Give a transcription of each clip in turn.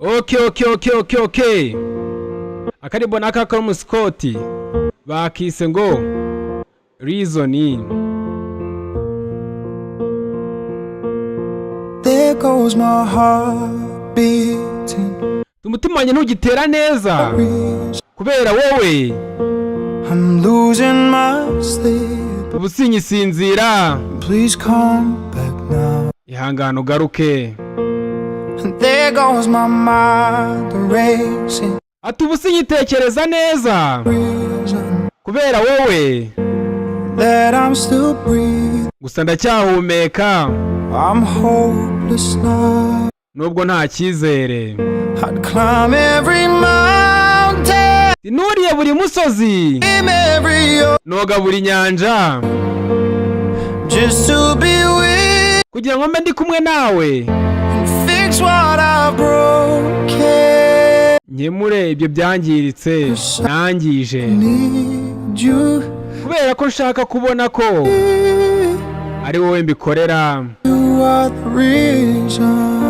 Okay. Akaririmbo naka kari Scott bakise ngo Reason. There goes my heart beating. Umutima wanjye ntugitera neza kubera wowe. I'm losing my sleep. Ubu sinyisinzira. Please come back now. Ihangane ugaruke. And there goes my mind racing. Ati ubu sinyitekereza neza kubera wowe. That I'm still breathing. Gusa ndacyahumeka. I'm hopeless now. Nubwo nta cyizere. I'd climb every mountain. Nuriye buri musozi. Noga buri nyanja. Just to be with. Kugira ngo mbe ndi kumwe nawe. And fix what I've broken. Nyemure ibyo byangiritse nangije. Need you. Kubera ko nshaka kubona ko ari wowe mbikorera. You are the reason.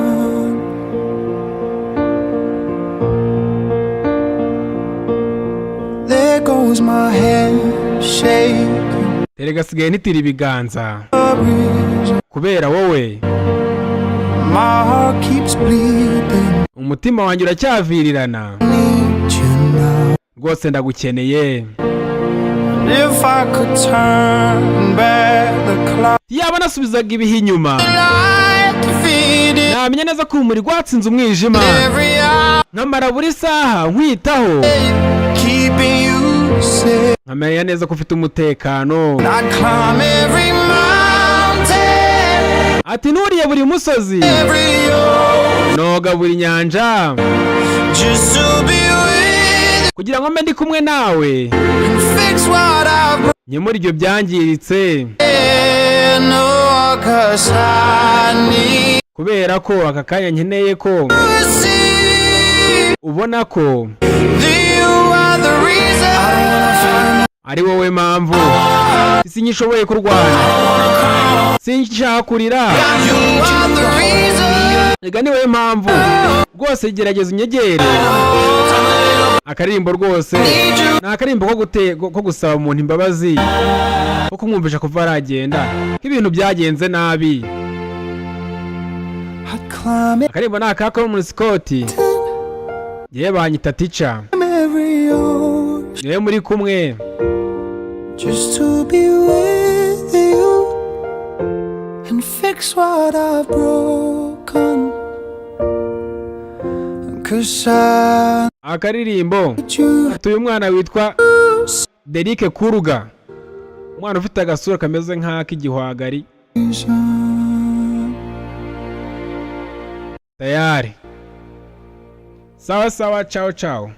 There goes my hand shaking. Terega sigaye ntitira ibiganza. The reason. Kubera wowe. My heart keeps bleeding. Umutima wanjye uracyavirirana. Need you now. Rwose ndagukeneye. If I could turn back the clock. Yaba nasubizaga ibihe inyuma. Namenya neza ko umuri rwatsinze umwijima. Nkamara buri saha nkwitaho. Keeping you safe. Nkamenya neza ko ufite umutekano. I'd climb every mountain. Ati nuriye buri musozi. Noga buri nyanja. Just to be with. Kugira ngo mbe ndi kumwe nawe. Fix what I've. Nyemura ibyo byangiritse. No, 'cause I need. Kubera ko aka kanya nkeneye ko ubona ko You are the reason. ari wowe mpamvu sinyishoboye kurwana, sinshaka kurira. You are the reason. Ega ni wowe mpamvu rwose gerageza unyegere. Akaririmbo rwose ni akarimbo ko gusaba umuntu imbabazi, ko kumwumvisha kuva aragenda nk'ibintu byagenze nabi. Akarimbo ni akaka muri Scott. Yewe banyita Teacher. Niwe muri kumwe. Just to be with you and fix what I've broken. 'Cause I Akaririmbo atuye umwana witwa Derike Kuruga, umwana ufite agasura kameze nk'ak'igihwagari. Tayari. Sawa, ciao.